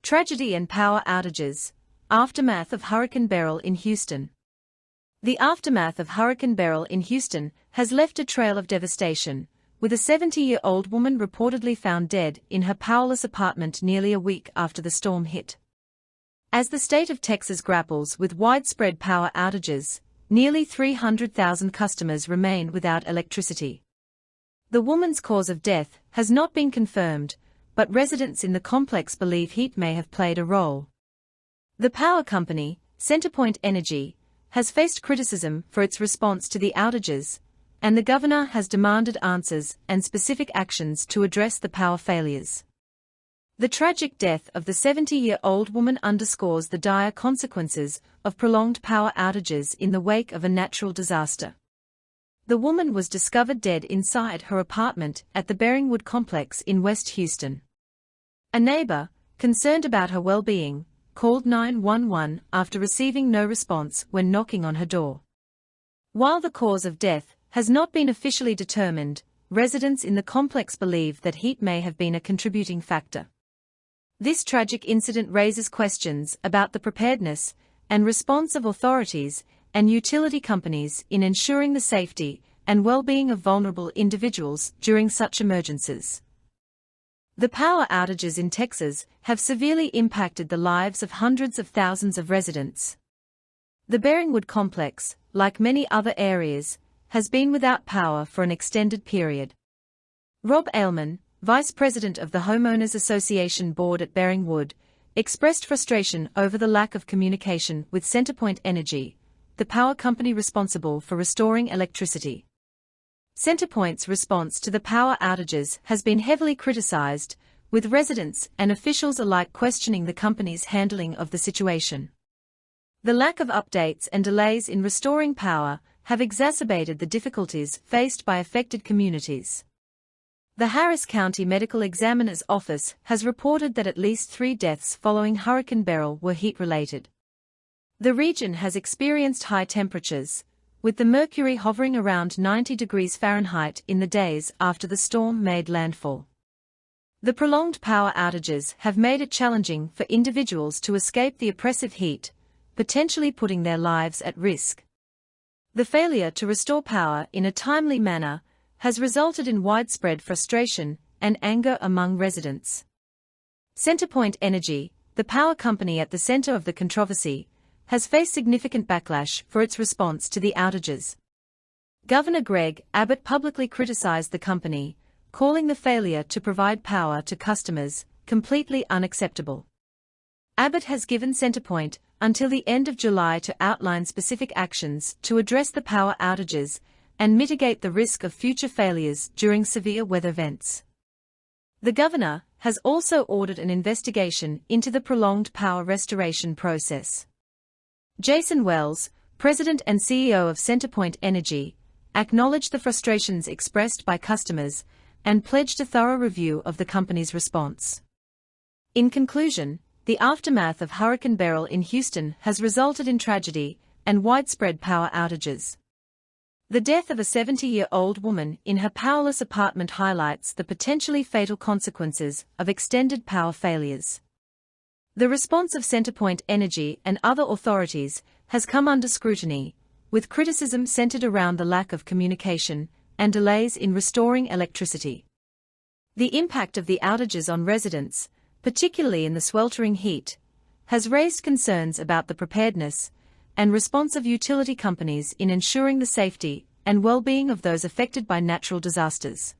Tragedy and power outages. Aftermath of Hurricane Beryl in Houston. The aftermath of Hurricane Beryl in Houston has left a trail of devastation, with a 70-year-old woman reportedly found dead in her powerless apartment nearly a week after the storm hit. As the state of Texas grapples with widespread power outages, nearly 300,000 customers remain without electricity. The woman's cause of death has not been confirmed, but residents in the complex believe heat may have played a role. The power company, CenterPoint Energy, has faced criticism for its response to the outages, and the governor has demanded answers and specific actions to address the power failures. The tragic death of the 70-year-old woman underscores the dire consequences of prolonged power outages in the wake of a natural disaster. The woman was discovered dead inside her apartment at the Beringwood complex in West Houston. A neighbor, concerned about her well-being, called 911 after receiving no response when knocking on her door. While the cause of death has not been officially determined, residents in the complex believe that heat may have been a contributing factor. This tragic incident raises questions about the preparedness and response of authorities and utility companies in ensuring the safety and well-being of vulnerable individuals during such emergencies. The power outages in Texas have severely impacted the lives of hundreds of thousands of residents. The Beringwood complex, like many other areas, has been without power for an extended period. Rob Ailman, vice president of the Homeowners Association board at Beringwood, expressed frustration over the lack of communication with CenterPoint Energy, the power company responsible for restoring electricity. CenterPoint's response to the power outages has been heavily criticized, with residents and officials alike questioning the company's handling of the situation. The lack of updates and delays in restoring power have exacerbated the difficulties faced by affected communities. The Harris County Medical Examiner's Office has reported that at least 3 deaths following Hurricane Beryl were heat-related. The region has experienced high temperatures, with the mercury hovering around 90 degrees Fahrenheit in the days after the storm made landfall. The prolonged power outages have made it challenging for individuals to escape the oppressive heat, potentially putting their lives at risk. The failure to restore power in a timely manner has resulted in widespread frustration and anger among residents. CenterPoint Energy, the power company at the center of the controversy, has faced significant backlash for its response to the outages. Governor Greg Abbott publicly criticized the company, calling the failure to provide power to customers completely unacceptable. Abbott has given CenterPoint until the end of July to outline specific actions to address the power outages and mitigate the risk of future failures during severe weather events. The governor has also ordered an investigation into the prolonged power restoration process. Jason Wells, president and CEO of CenterPoint Energy, acknowledged the frustrations expressed by customers and pledged a thorough review of the company's response. In conclusion, the aftermath of Hurricane Beryl in Houston has resulted in tragedy and widespread power outages. The death of a 70-year-old woman in her powerless apartment highlights the potentially fatal consequences of extended power failures. The response of CenterPoint Energy and other authorities has come under scrutiny, with criticism centered around the lack of communication and delays in restoring electricity. The impact of the outages on residents, particularly in the sweltering heat, has raised concerns about the preparedness and response of utility companies in ensuring the safety and well-being of those affected by natural disasters.